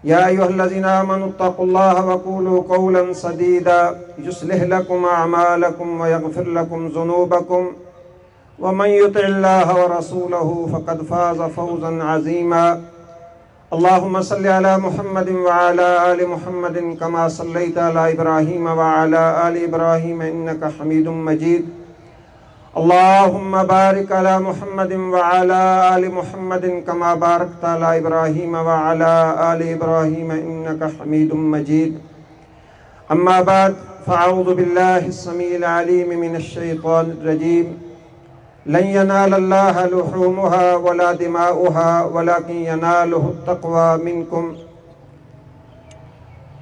يا أيها الذين آمنوا اتقوا الله وقولوا قولا سديدا يصلح لكم أعمالكم ويغفر لكم ذنوبكم ومن يطع الله ورسوله فقد فاز فوزا عظيما. اللهم صل على محمد وعلى آل محمد كما صليت على إبراهيم وعلى آل إبراهيم إنك حميد مجيد. اللهم بارك على محمد وعلى آل محمد كما باركت على إبراهيم وعلى آل إبراهيم إنك حميد مجيد. أما بعد فأعوذ بالله السميع العليم من الشيطان الرجيم. لن ينال الله لحومها ولا دماؤها ولكن يناله التقوى منكم.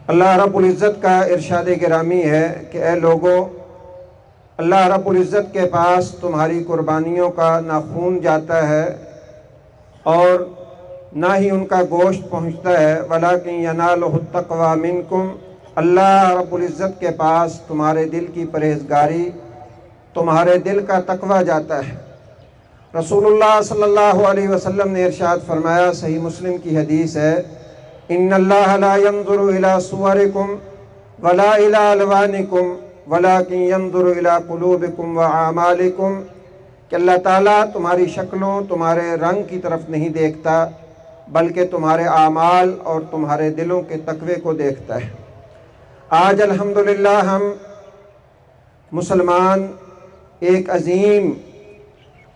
اللہ رب العزت کا ارشاد گرامی ہے کہ اے لوگو، اللہ رب العزت کے پاس تمہاری قربانیوں کا نہ خون جاتا ہے اور نہ ہی ان کا گوشت پہنچتا ہے، وَلَٰكِن يَنَالُهُ التَّقْوَىٰ مِنكُمْ. اللہ رب العزت کے پاس تمہارے دل کی پرہیزگاری، تمہارے دل کا تقوی جاتا ہے. رسول اللہ صلی اللہ علیہ وسلم نے ارشاد فرمایا، صحیح مسلم کی حدیث ہے، إِنَّ اللَّهَ لَا يَنظُرُ إِلَىٰ صُوَرِكُمْ وَلَا إِلَىٰ أَلْوَانِكُمْ وَلَٰكِن يَنظُرُ إِلَىٰ قُلُوبِكُمْ وَأَعْمَالِكُمْ. کہ اللہ تعالیٰ تمہاری شکلوں، تمہارے رنگ کی طرف نہیں دیکھتا، بلکہ تمہارے اعمال اور تمہارے دلوں کے تقوی کو دیکھتا ہے. آج الحمدللہ ہم مسلمان ایک عظیم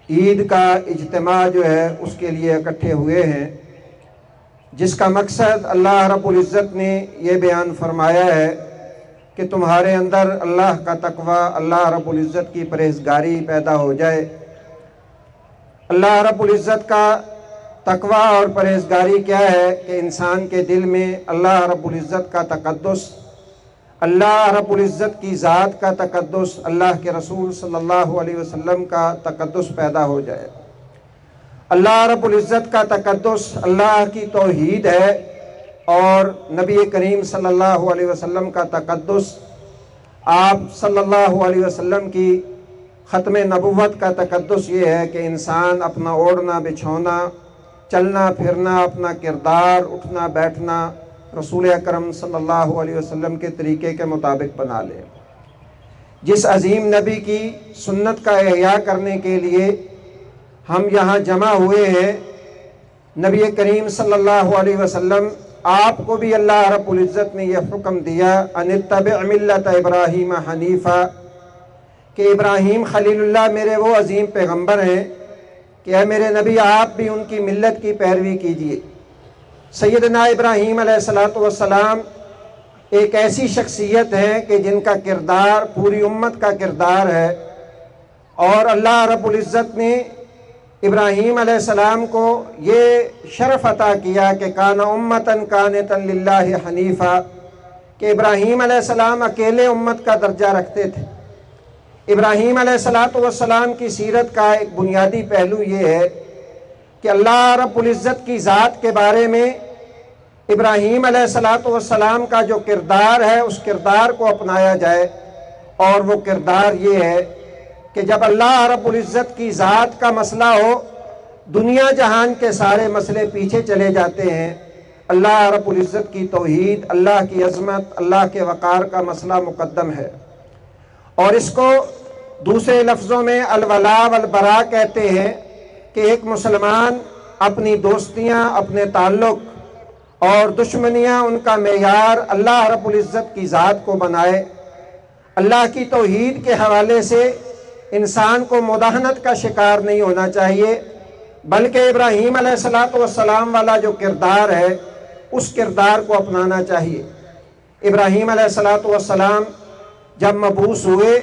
عید کا اجتماع جو ہے اس کے لیے اکٹھے ہوئے ہیں، جس کا مقصد اللہ رب العزت نے یہ بیان فرمایا ہے کہ تمہارے اندر اللہ کا تقوی، اللہ رب العزت کی پرہیزگاری پیدا ہو جائے. اللہ رب العزت کا تقوی اور پرہیزگاری کیا ہے کہ انسان کے دل میں اللہ رب العزت کا تقدس، اللہ رب العزت کی ذات کا تقدس، اللہ کے رسول صلی اللہ علیہ وسلم کا تقدس پیدا ہو جائے. اللہ رب العزت کا تقدس اللہ کی توحید ہے، اور نبی کریم صلی اللہ علیہ وسلم کا تقدس، آپ صلی اللہ علیہ وسلم کی ختم نبوت کا تقدس یہ ہے کہ انسان اپنا اوڑھنا بچھونا، چلنا پھرنا، اپنا کردار، اٹھنا بیٹھنا رسول اکرم صلی اللہ علیہ وسلم کے طریقے کے مطابق بنا لے. جس عظیم نبی کی سنت کا احیاء کرنے کے لیے ہم یہاں جمع ہوئے ہیں، نبی کریم صلی اللہ علیہ وسلم، آپ کو بھی اللہ رب العزت نے یہ حکم دیا، ان اتبع ملت ابراہیم حنیفا، کہ ابراہیم خلیل اللہ میرے وہ عظیم پیغمبر ہیں کہ اے میرے نبی آپ بھی ان کی ملت کی پیروی کیجئے. سیدنا ابراہیم علیہ السلام ایک ایسی شخصیت ہے کہ جن کا کردار پوری امت کا کردار ہے، اور اللہ رب العزت نے ابراہیم علیہ السلام کو یہ شرف عطا کیا کہ کان امتن قانتن للہ حنیفا، کہ ابراہیم علیہ السلام اکیلے امت کا درجہ رکھتے تھے. ابراہیم علیہ السلام کی سیرت کا ایک بنیادی پہلو یہ ہے کہ اللہ رب العزت کی ذات کے بارے میں ابراہیم علیہ السلام کا جو کردار ہے اس کردار کو اپنایا جائے. اور وہ کردار یہ ہے کہ جب اللہ رب العزت کی ذات کا مسئلہ ہو، دنیا جہان کے سارے مسئلے پیچھے چلے جاتے ہیں. اللہ رب العزت کی توحید، اللہ کی عظمت، اللہ کے وقار کا مسئلہ مقدم ہے. اور اس کو دوسرے لفظوں میں الولاء والبراء کہتے ہیں کہ ایک مسلمان اپنی دوستیاں، اپنے تعلق اور دشمنیاں، ان کا معیار اللہ رب العزت کی ذات کو بنائے. اللہ کی توحید کے حوالے سے انسان کو مداہنت کا شکار نہیں ہونا چاہیے، بلکہ ابراہیم علیہ السلام والا جو کردار ہے اس کردار کو اپنانا چاہیے. ابراہیم علیہ السلام جب مبعوث ہوئے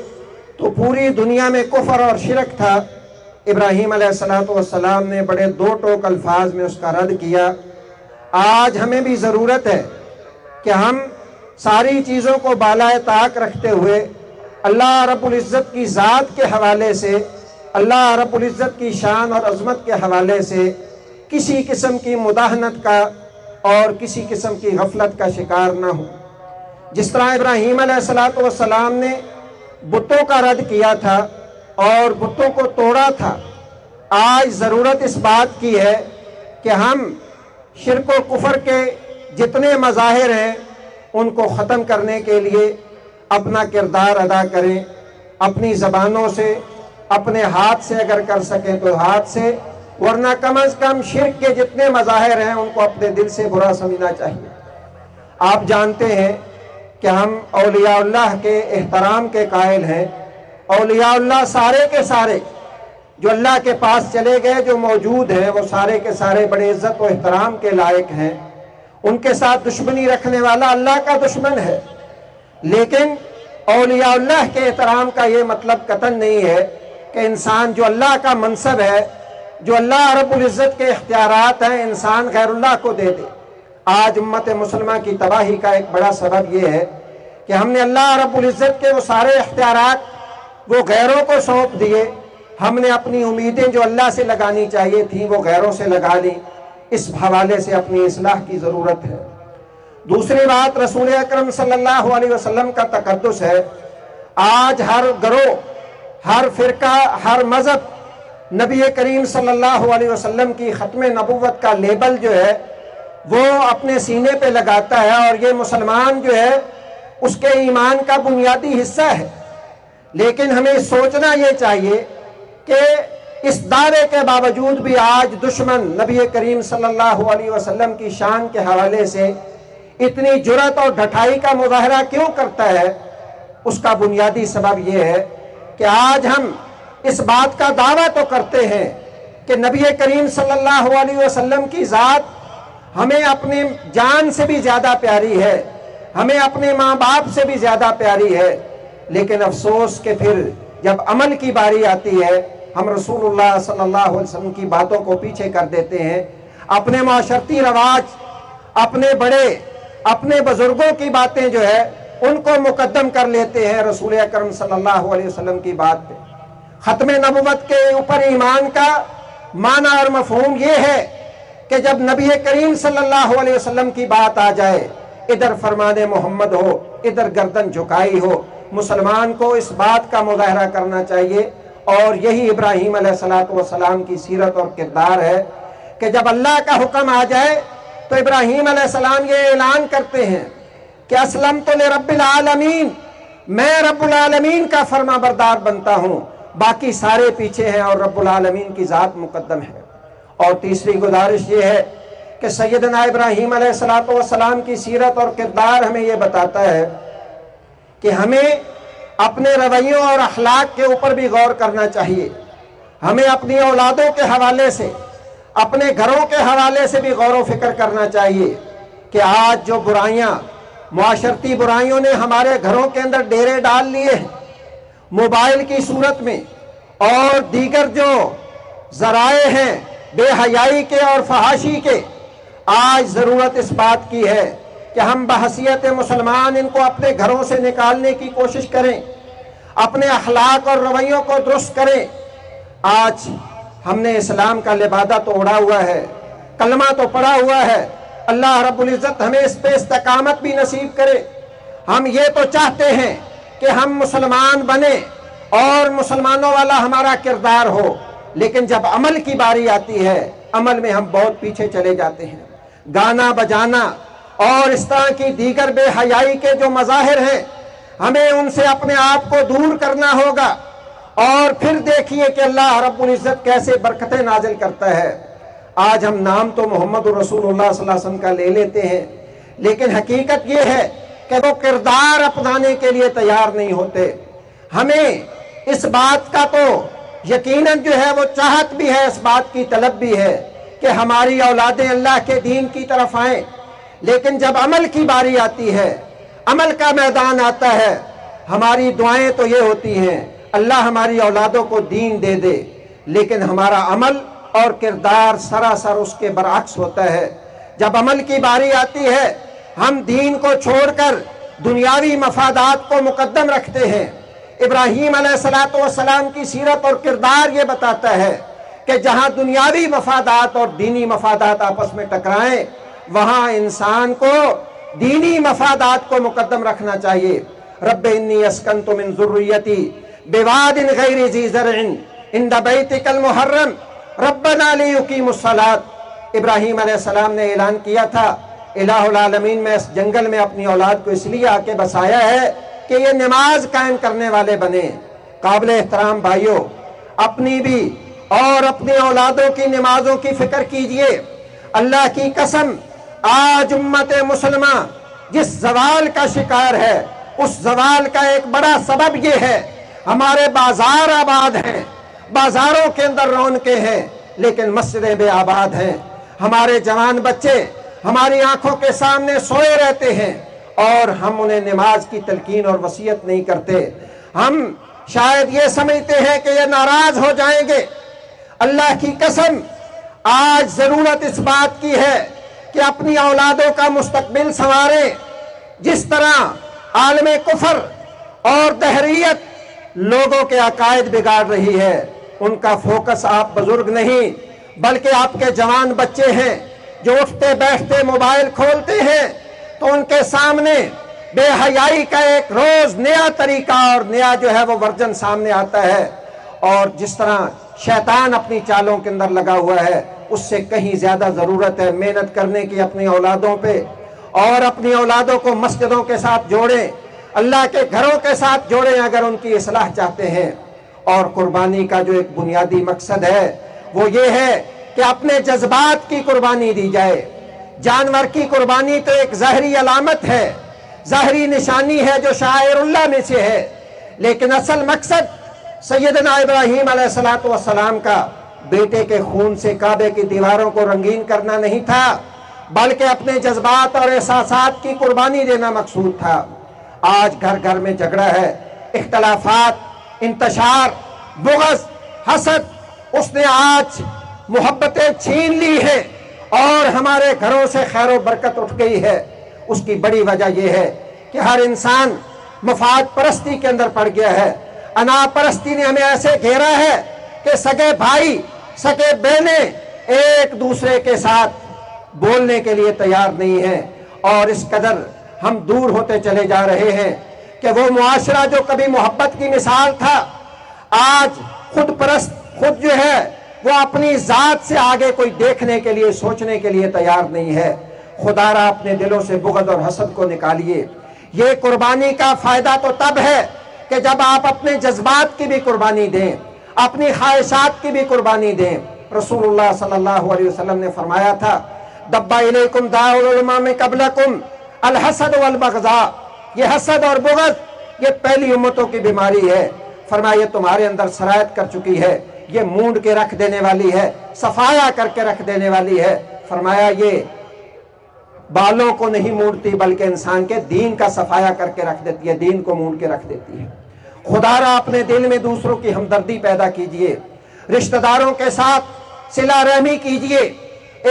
تو پوری دنیا میں کفر اور شرک تھا. ابراہیم علیہ السلام نے بڑے دو ٹوک الفاظ میں اس کا رد کیا. آج ہمیں بھی ضرورت ہے کہ ہم ساری چیزوں کو بالائے طاق رکھتے ہوئے اللہ رب العزت کی ذات کے حوالے سے، اللہ رب العزت کی شان اور عظمت کے حوالے سے کسی قسم کی مداہنت کا اور کسی قسم کی غفلت کا شکار نہ ہوں. جس طرح ابراہیم علیہ السلام نے بتوں کا رد کیا تھا اور بتوں کو توڑا تھا، آج ضرورت اس بات کی ہے کہ ہم شرک و کفر کے جتنے مظاہر ہیں ان کو ختم کرنے کے لیے اپنا کردار ادا کریں، اپنی زبانوں سے، اپنے ہاتھ سے اگر کر سکیں تو ہاتھ سے، ورنہ کم از کم شرک کے جتنے مظاہر ہیں ان کو اپنے دل سے برا سمجھنا چاہیے۔ آپ جانتے ہیں کہ ہم اولیاء اللہ کے احترام کے قائل ہیں۔ اولیاء اللہ سارے کے سارے جو اللہ کے پاس چلے گئے، جو موجود ہیں، وہ سارے کے سارے بڑے عزت و احترام کے لائق ہیں۔ ان کے ساتھ دشمنی رکھنے والا اللہ کا دشمن ہے، لیکن اولیاء اللہ کے احترام کا یہ مطلب قطعاً نہیں ہے کہ انسان جو اللہ کا منصب ہے، جو اللہ رب العزت کے اختیارات ہیں، انسان غیر اللہ کو دے دے۔ آج امت مسلمہ کی تباہی کا ایک بڑا سبب یہ ہے کہ ہم نے اللہ رب العزت کے وہ سارے اختیارات وہ غیروں کو سونپ دیے۔ ہم نے اپنی امیدیں جو اللہ سے لگانی چاہیے تھیں وہ غیروں سے لگا لی۔ اس حوالے سے اپنی اصلاح کی ضرورت ہے۔ دوسری بات، رسول اکرم صلی اللہ علیہ وسلم کا تقدس ہے۔ آج ہر گروہ، ہر فرقہ، ہر مذہب نبی کریم صلی اللہ علیہ وسلم کی ختم نبوت کا لیبل جو ہے وہ اپنے سینے پہ لگاتا ہے، اور یہ مسلمان جو ہے اس کے ایمان کا بنیادی حصہ ہے۔ لیکن ہمیں سوچنا یہ چاہیے کہ اس دعوے کے باوجود بھی آج دشمن نبی کریم صلی اللہ علیہ وسلم کی شان کے حوالے سے اتنی جرأت اور ڈھٹائی کا مظاہرہ کیوں کرتا ہے؟ اس کا بنیادی سبب یہ ہے کہ آج ہم اس بات کا دعویٰ تو کرتے ہیں کہ نبی کریم صلی اللہ علیہ وسلم کی ذات ہمیں اپنی جان سے بھی زیادہ پیاری ہے، ہمیں اپنے ماں باپ سے بھی زیادہ پیاری ہے، لیکن افسوس کہ پھر جب عمل کی باری آتی ہے ہم رسول اللہ صلی اللہ علیہ وسلم کی باتوں کو پیچھے کر دیتے ہیں، اپنے معاشرتی رواج، اپنے بڑے، اپنے بزرگوں کی باتیں جو ہے ان کو مقدم کر لیتے ہیں رسول اکرم صلی اللہ علیہ وسلم کی بات پہ۔ ختم نبوت کے اوپر ایمان کا معنی اور مفہوم یہ ہے کہ جب نبی کریم صلی اللہ علیہ وسلم کی بات آ جائے، ادھر فرمان محمد ہو، ادھر گردن جھکائی ہو، مسلمان کو اس بات کا مظاہرہ کرنا چاہیے۔ اور یہی ابراہیم علیہ السلام کی سیرت اور کردار ہے کہ جب اللہ کا حکم آ جائے تو ابراہیم علیہ السلام یہ اعلان کرتے ہیں کہ اسلمت لرب العالمین، میں رب العالمین کا فرما بردار بنتا ہوں، باقی سارے پیچھے ہیں اور رب العالمین کی ذات مقدم ہے۔ اور تیسری گزارش یہ ہے کہ سیدنا ابراہیم علیہ السلام کی سیرت اور کردار ہمیں یہ بتاتا ہے کہ ہمیں اپنے رویوں اور اخلاق کے اوپر بھی غور کرنا چاہیے۔ ہمیں اپنی اولادوں کے حوالے سے، اپنے گھروں کے حوالے سے بھی غور و فکر کرنا چاہیے کہ آج جو برائیاں، معاشرتی برائیوں نے ہمارے گھروں کے اندر ڈیرے ڈال لیے ہیں، موبائل کی صورت میں اور دیگر جو ذرائع ہیں بے حیائی کے اور فحاشی کے، آج ضرورت اس بات کی ہے کہ ہم بحیثیت مسلمان ان کو اپنے گھروں سے نکالنے کی کوشش کریں، اپنے اخلاق اور رویوں کو درست کریں۔ آج ہم نے اسلام کا لبادہ تو اڑا ہوا ہے، کلمہ تو پڑھا ہوا ہے، اللہ رب العزت ہمیں اس پہ استقامت بھی نصیب کرے۔ ہم یہ تو چاہتے ہیں کہ ہم مسلمان بنیں اور مسلمانوں والا ہمارا کردار ہو، لیکن جب عمل کی باری آتی ہے عمل میں ہم بہت پیچھے چلے جاتے ہیں۔ گانا بجانا اور اس طرح کی دیگر بے حیائی کے جو مظاہر ہیں ہمیں ان سے اپنے آپ کو دور کرنا ہوگا، اور پھر دیکھیے کہ اللہ رب العزت کیسے برکتیں نازل کرتا ہے۔ آج ہم نام تو محمد رسول اللہ صلی اللہ علیہ وسلم کا لے لیتے ہیں، لیکن حقیقت یہ ہے کہ وہ کردار اپنانے کے لیے تیار نہیں ہوتے۔ ہمیں اس بات کا تو یقیناً جو ہے وہ چاہت بھی ہے، اس بات کی طلب بھی ہے کہ ہماری اولادیں اللہ کے دین کی طرف آئیں، لیکن جب عمل کی باری آتی ہے، عمل کا میدان آتا ہے، ہماری دعائیں تو یہ ہوتی ہیں اللہ ہماری اولادوں کو دین دے دے، لیکن ہمارا عمل اور کردار سراسر اس کے برعکس ہوتا ہے۔ جب عمل کی باری آتی ہے ہم دین کو چھوڑ کر دنیاوی مفادات کو مقدم رکھتے ہیں۔ ابراہیم علیہ السلام کی سیرت اور کردار یہ بتاتا ہے کہ جہاں دنیاوی مفادات اور دینی مفادات آپس میں ٹکرائیں وہاں انسان کو دینی مفادات کو مقدم رکھنا چاہیے۔ رب انی اسکنت من ذریتی بواد غیر ذی زرع عند بیتک المحرم ربنا لیقیموا الصلاۃ۔ ابراہیم علیہ السلام نے اعلان کیا تھا الہ العالمین میں اس جنگل میں اپنی اولاد کو اس لیے آ کے بسایا ہے کہ یہ نماز قائم کرنے والے بنے۔ قابل احترام بھائیوں، اپنی بھی اور اپنی اولادوں کی نمازوں کی فکر کیجئے۔ اللہ کی قسم، آج امت مسلمہ جس زوال کا شکار ہے، اس زوال کا ایک بڑا سبب یہ ہے، ہمارے بازار آباد ہیں، بازاروں کے اندر رونقیں ہیں، لیکن مسجدیں بے آباد ہیں۔ ہمارے جوان بچے ہماری آنکھوں کے سامنے سوئے رہتے ہیں اور ہم انہیں نماز کی تلقین اور وصیت نہیں کرتے۔ ہم شاید یہ سمجھتے ہیں کہ یہ ناراض ہو جائیں گے۔ اللہ کی قسم، آج ضرورت اس بات کی ہے کہ اپنی اولادوں کا مستقبل سنواریں۔ جس طرح عالم کفر اور دہریت لوگوں کے عقائد بگاڑ رہی ہے، ان کا فوکس آپ بزرگ نہیں بلکہ آپ کے جوان بچے ہیں جو اٹھتے بیٹھتے موبائل کھولتے ہیں تو ان کے سامنے بے حیائی کا ایک روز نیا طریقہ اور نیا جو ہے وہ ورژن سامنے آتا ہے، اور جس طرح شیطان اپنی چالوں کے اندر لگا ہوا ہے، اس سے کہیں زیادہ ضرورت ہے محنت کرنے کی اپنی اولادوں پہ، اور اپنی اولادوں کو مسجدوں کے ساتھ جوڑیں، اللہ کے گھروں کے ساتھ جوڑیں اگر ان کی اصلاح چاہتے ہیں۔ اور قربانی کا جو ایک بنیادی مقصد ہے وہ یہ ہے کہ اپنے جذبات کی قربانی دی جائے۔ جانور کی قربانی تو ایک ظاہری علامت ہے، ظاہری نشانی ہے جو شعائر اللہ میں سے ہے، لیکن اصل مقصد سیدنا ابراہیم علیہ السلام کا بیٹے کے خون سے کعبے کی دیواروں کو رنگین کرنا نہیں تھا، بلکہ اپنے جذبات اور احساسات کی قربانی دینا مقصود تھا۔ آج گھر گھر میں جھگڑا ہے، اختلافات، انتشار، بغض، حسد، اس نے آج محبتیں چھین لی ہیں اور ہمارے گھروں سے خیر و برکت اٹھ گئی ہے۔ اس کی بڑی وجہ یہ ہے کہ ہر انسان مفاد پرستی کے اندر پڑ گیا ہے۔ انا پرستی نے ہمیں ایسے گھیرا ہے کہ سگے بھائی، سگے بہنیں ایک دوسرے کے ساتھ بولنے کے لیے تیار نہیں ہیں، اور اس قدر ہم دور ہوتے چلے جا رہے ہیں کہ وہ معاشرہ جو کبھی محبت کی مثال تھا، آج خود پرست، خود جو ہے وہ اپنی ذات سے آگے کوئی دیکھنے کے لیے، سوچنے کے لیے تیار نہیں ہے۔ خدا را اپنے دلوں سے بغض اور حسد کو نکالیے۔ یہ قربانی کا فائدہ تو تب ہے کہ جب آپ اپنے جذبات کی بھی قربانی دیں، اپنی خواہشات کی بھی قربانی دیں۔ رسول اللہ صلی اللہ علیہ وسلم نے فرمایا تھا، دبا الیکم داء الامم قبلکم الحسد والبغضاء، یہ حسد اور بغض یہ پہلی امتوں کی بیماری ہے۔ فرمایا یہ تمہارے اندر سرایت کر چکی ہے، یہ مونڈ کے رکھ دینے والی ہے، صفایا کر کے رکھ دینے والی ہے۔ فرمایا یہ بالوں کو نہیں مونڈتی بلکہ انسان کے دین کا صفایا کر کے رکھ دیتی ہے، دین کو مونڈ کے رکھ دیتی ہے۔ خدا را اپنے دل میں دوسروں کی ہمدردی پیدا کیجئے، رشتہ داروں کے ساتھ صلہ رحمی کیجئے،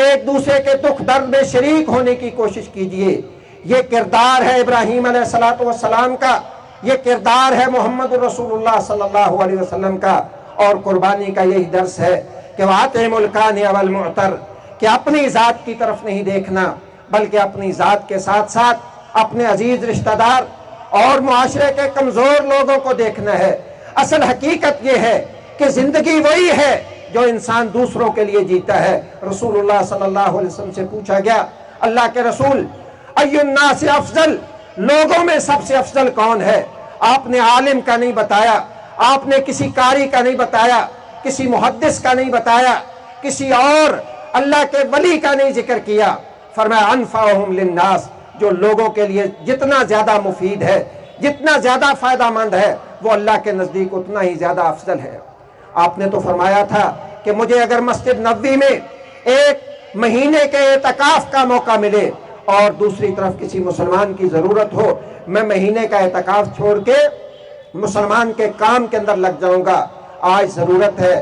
ایک دوسرے کے دکھ درد میں شریک ہونے کی کوشش کیجئے۔ یہ کردار ہے ابراہیم علیہ السلام کا، یہ کردار ہے محمد رسول اللہ صلی اللہ علیہ وسلم کا، اور قربانی کا یہی درس ہے کہ وَأَطْعِمُ الْقَانِعَ وَالْمُعْتَرَ، کہ اپنی ذات کی طرف نہیں دیکھنا بلکہ اپنی ذات کے ساتھ ساتھ اپنے عزیز رشتہ دار اور معاشرے کے کمزور لوگوں کو دیکھنا ہے۔ اصل حقیقت یہ ہے کہ زندگی وہی ہے جو انسان دوسروں کے لیے جیتا ہے۔ رسول اللہ صلی اللہ علیہ وسلم سے پوچھا گیا، اللہ کے رسول، ای الناس افضل، لوگوں میں سب سے افضل کون ہے؟ آپ نے عالم کا نہیں بتایا، آپ نے کسی قاری کا نہیں بتایا، کسی محدث کا نہیں بتایا، کسی اور اللہ کے ولی کا نہیں ذکر کیا۔ فرمایا انفعہم للناس، جو لوگوں کے لیے جتنا زیادہ مفید ہے، جتنا زیادہ فائدہ مند ہے، وہ اللہ کے نزدیک اتنا ہی زیادہ افضل ہے۔ آپ نے تو فرمایا تھا کہ مجھے اگر مسجد نبوی میں ایک مہینے کے اعتکاف کا موقع ملے اور دوسری طرف کسی مسلمان کی ضرورت ہو، میں مہینے کا اعتکاف چھوڑ کے مسلمان کے کام کے اندر لگ جاؤں گا۔ آج ضرورت ہے،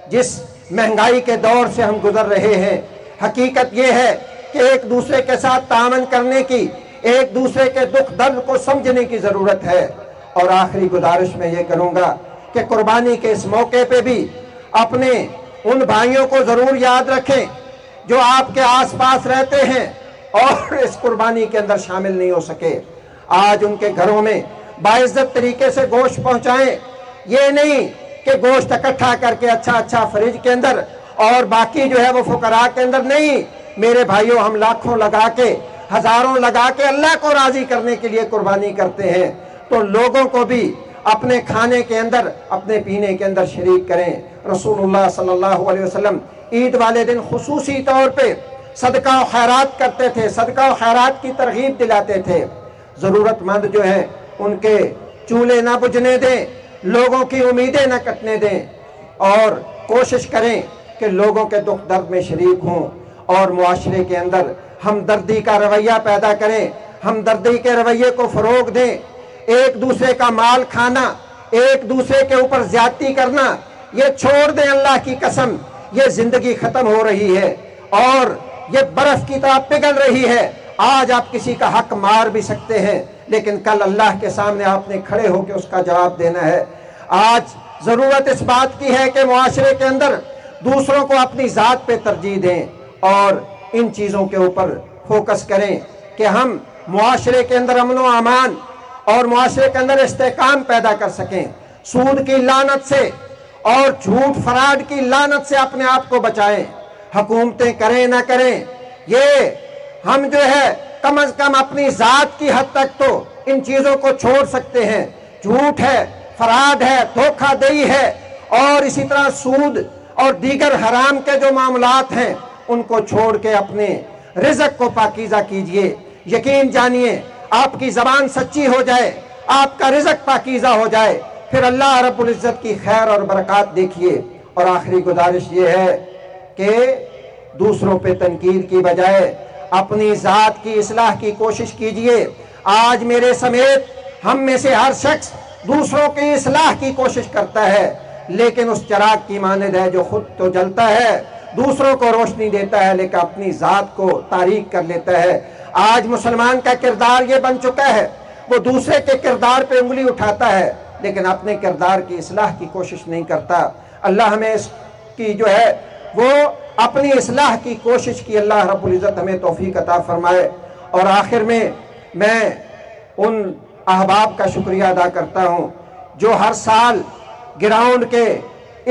جس مہنگائی کے دور سے ہم گزر رہے ہیں، حقیقت یہ ہے کہ ایک دوسرے کے ساتھ تعاون کرنے کی، ایک دوسرے کے دکھ درد کو سمجھنے کی ضرورت ہے۔ اور آخری گزارش میں یہ کروں گا کہ قربانی کے اس موقع پہ بھی اپنے ان بھائیوں کو ضرور یاد رکھیں جو آپ کے آس پاس رہتے ہیں اور اس قربانی کے اندر شامل نہیں ہو سکے۔ آج ان کے گھروں میں باعزت طریقے سے گوشت پہنچائیں، یہ نہیں کہ گوشت اکٹھا کر کے اچھا فریج کے اندر اور باقی جو ہے وہ فقراء کے اندر نہیں۔ میرے بھائیوں، ہم لاکھوں لگا کے ہزاروں لگا کے اللہ کو راضی کرنے کے لیے قربانی کرتے ہیں، تو لوگوں کو بھی اپنے کھانے کے اندر، اپنے پینے کے اندر شریک کریں۔ رسول اللہ صلی اللہ علیہ وسلم عید والے دن خصوصی طور پہ صدقہ و خیرات کرتے تھے، صدقہ و خیرات کی ترغیب دلاتے تھے۔ ضرورت مند جو ہے ان کے چولہے نہ بجھنے دیں، لوگوں کی امیدیں نہ کٹنے دیں، اور کوشش کریں کہ لوگوں کے دکھ درد میں شریک ہوں، اور معاشرے کے اندر ہمدردی کا رویہ پیدا کریں، ہمدردی کے رویے کو فروغ دیں۔ ایک دوسرے کا مال کھانا، ایک دوسرے کے اوپر زیادتی کرنا، یہ چھوڑ دیں اللہ کی قسم۔ یہ زندگی ختم ہو رہی ہے اور یہ برف کی طرح پگھل رہی ہے۔ آج آپ کسی کا حق مار بھی سکتے ہیں، لیکن کل اللہ کے سامنے آپ نے کھڑے ہو کے اس کا جواب دینا ہے۔ آج ضرورت اس بات کی ہے کہ معاشرے کے اندر دوسروں کو اپنی ذات پہ ترجیح دیں اور ان چیزوں کے اوپر فوکس کریں کہ ہم معاشرے کے اندر امن و امان اور معاشرے کے اندر استحکام پیدا کر سکیں۔ سود کی لعنت سے اور جھوٹ فراڈ کی لعنت سے اپنے آپ کو بچائیں۔ حکومتیں کریں نہ کریں، یہ ہم جو ہے کم از کم اپنی ذات کی حد تک تو ان چیزوں کو چھوڑ سکتے ہیں۔ جھوٹ ہے، فراڈ ہے، دھوکہ دہی ہے، اور اسی طرح سود اور دیگر حرام کے جو معاملات ہیں ان کو چھوڑ کے اپنے رزق کو پاکیزہ کیجئے۔ یقین جانیے آپ کی زبان سچی ہو جائے، آپ کا رزق پاکیزہ ہو جائے، پھر اللہ رب العزت کی خیر اور برکات دیکھیے۔ اور آخری گزارش یہ ہے کہ دوسروں پہ تنقید کی بجائے اپنی ذات کی اصلاح کی کوشش کیجئے۔ آج میرے سمیت ہم میں سے ہر شخص دوسروں کی اصلاح کی کوشش کرتا ہے، لیکن اس چراغ کی مانند ہے جو خود تو جلتا ہے، دوسروں کو روشنی دیتا ہے، لیکن اپنی ذات کو تاریک کر لیتا ہے۔ آج مسلمان کا کردار یہ بن چکا ہے، وہ دوسرے کے کردار پہ انگلی اٹھاتا ہے لیکن اپنے کردار کی اصلاح کی کوشش نہیں کرتا۔ اللہ ہمیں اس کی جو ہے وہ اپنی اصلاح کی کوشش کی اللہ رب العزت ہمیں توفیق عطا فرمائے۔ اور آخر میں ان احباب کا شکریہ ادا کرتا ہوں جو ہر سال گراؤنڈ کے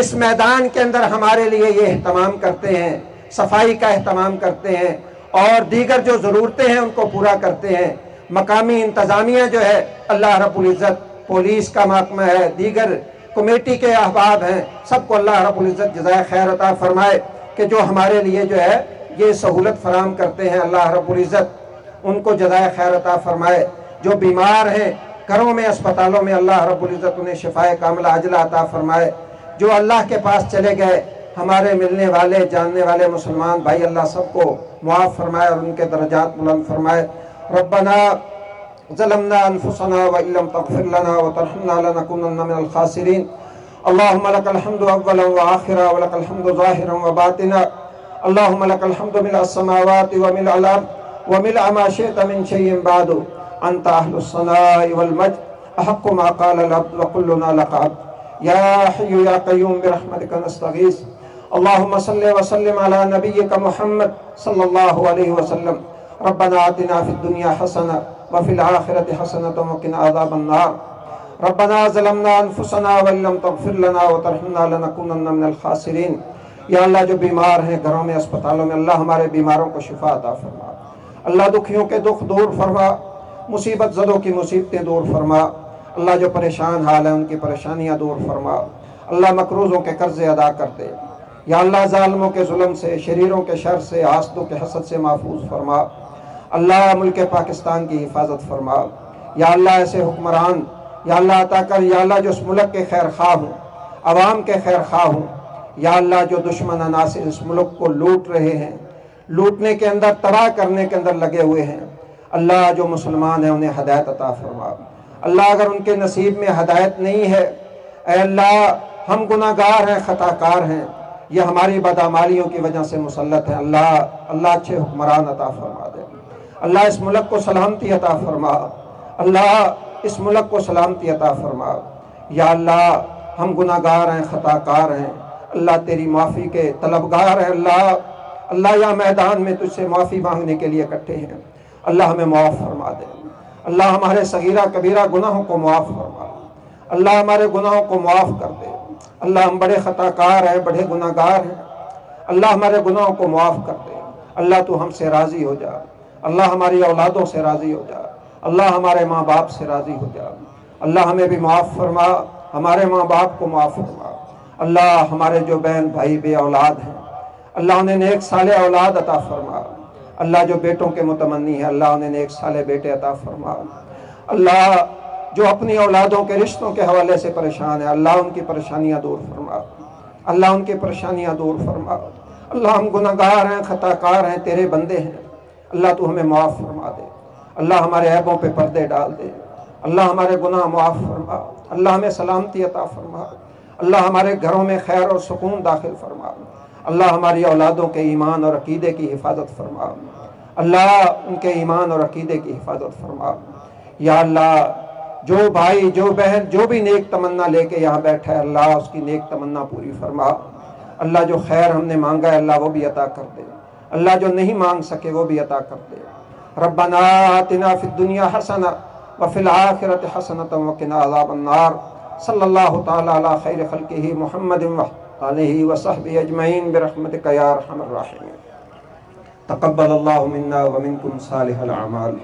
اس میدان کے اندر ہمارے لیے یہ اہتمام کرتے ہیں، صفائی کا اہتمام کرتے ہیں اور دیگر جو ضرورتیں ہیں ان کو پورا کرتے ہیں۔ مقامی انتظامیہ جو ہے اللہ رب العزت، پولیس کا محکمہ ہے، دیگر کمیٹی کے احباب ہیں، سب کو اللہ رب العزت جزائے خیر عطا فرمائے کہ جو ہمارے لیے جو ہے یہ سہولت فراہم کرتے ہیں۔ اللہ رب العزت ان کو جزائے خیر عطا فرمائے۔ جو بیمار ہیں گھروں میں، اسپتالوں میں، اللہ رب العزت انہیں شفائے کاملہ عاجلہ عطا فرمائے۔ جو اللہ کے پاس چلے گئے ہمارے ملنے والے جاننے والے مسلمان بھائی، اللہ سب کو معاف فرمائے اور ان کے درجات بلند فرمائے۔ ربنا ظلمنا انفسنا وان لم تغفر لنا وترحمنا لنكونن من الخاسرين اللهم لك الحمد اولا واخرا ولك الحمد ظاهرا وباطنا اللهم لك الحمد ملء السماوات وملء الارض وملء ما شئت من شيء بعد انت اهل الثناء والمجد احق ما قال العبد وكلنا لك عبد يا حي يا قيوم برحمتك نستغيث اللهم صل وسلم على نبيك محمد صلى الله عليه وسلم ربنا آتنا في الدنيا حسنة وفي الآخرة حسنة وقنا عذاب النار ربنا ظلمنا انفسنا وان لم تغفر لنا وترحمنا لنكونن من الخاسرين۔ یا اللہ جو بیمار ہیں گھروں میں، اسپتالوں میں، اللہ ہمارے بیماروں کو شفا عطا فرما، اللہ دکھیوں کے دکھ دور فرما، مصیبت زدوں کی مصیبتیں دور فرما، اللہ جو پریشان حال ہیں ان کی پریشانیاں دور فرما، اللہ مقروضوں کے قرضے ادا کر دے۔ یا اللہ ظالموں کے ظلم سے، شریروں کے شر سے، حاسدوں کے حسد سے محفوظ فرما، اللہ ملک پاکستان کی حفاظت فرما۔ یا اللہ ایسے حکمران یا اللہ عطا کر، یا اللہ جو اس ملک کے خیر خواہ ہوں، عوام کے خیر خواہ ہوں، یا اللہ جو دشمن عناصر اس ملک کو لوٹ رہے ہیں، لوٹنے کے اندر، تباہ کرنے کے اندر لگے ہوئے ہیں، اللہ جو مسلمان ہیں انہیں ہدایت عطا فرما۔ اللہ اگر ان کے نصیب میں ہدایت نہیں ہے، اے اللہ ہم گناہ گار ہیں، خطا کار ہیں، یہ ہماری بدعمالیوں کی وجہ سے مسلط ہیں، اللہ اچھے حکمران عطا فرما دے۔ اللہ اس ملک کو سلامتی عطا فرما، اللہ اس ملک کو سلامتی عطا فرما۔ یا اللہ ہم گناہ گار ہیں، خطا کار ہیں، اللہ تیری معافی کے طلبگار ہیں، اللہ یا میدان میں تجھ سے معافی مانگنے کے لیے اکٹھے ہیں، اللہ ہمیں معاف فرما دے۔ اللہ ہمارے صغیرہ کبیرہ گناہوں کو معاف فرما، اللہ ہمارے گناہوں کو معاف کر دے۔ اللہ ہم بڑے خطا کار ہیں، بڑے گناہ گار ہیں، اللہ ہمارے گناہوں کو معاف کر دے۔ اللہ تو ہم سے راضی ہو جا، اللہ ہماری اولادوں سے راضی ہو جا، اللہ ہمارے ماں باپ سے راضی ہو جا، اللہ ہمیں بھی معاف فرما، ہمارے ماں باپ کو معاف فرما۔ اللہ ہمارے جو بہن بھائی بے اولاد ہیں، اللہ انہیں نیک صالح اولاد عطا فرما۔ اللہ جو بیٹوں کے متمنی ہے، اللہ انہیں نیک صالح بیٹے عطا فرما۔ اللہ جو اپنی اولادوں کے رشتوں کے حوالے سے پریشان ہے، اللہ ان کی پریشانیاں دور فرما، اللہ ان کی پریشانیاں دور فرما۔ اللہ ہم گناہ گار ہیں، خطا کار ہیں، تیرے بندے ہیں، اللہ تو ہمیں معاف فرما دے، اللہ ہمارے عیبوں پہ پردے ڈال دے، اللہ ہمارے گناہ معاف فرما، اللہ ہمیں سلامتی عطا فرما، اللہ ہمارے گھروں میں خیر اور سکون داخل فرما، اللہ ہماری اولادوں کے ایمان اور عقیدے کی حفاظت فرما، اللہ ان کے ایمان اور عقیدے کی حفاظت فرما۔ یا اللہ جو بھائی جو بہن جو بھی نیک تمنا لے کے یہاں بیٹھا ہے، اللہ اس کی نیک تمنا پوری فرما۔ اللہ جو خیر ہم نے مانگا ہے اللہ وہ بھی عطا کر دے، اللہ جو نہیں مانگ سکے وہ بھی عطا کر دے۔ ربنا آتنا فی الدنیا حسنہ وفی الآخرۃ حسنۃ وقنا عذاب النار۔ صلی اللہ تعالی علی خیر خلقہ محمد وآلہ وصحبہ اجمعین برحمتک یا ارحم الراحمین۔ تقبل اللہ منا ومنکم صالح الاعمال۔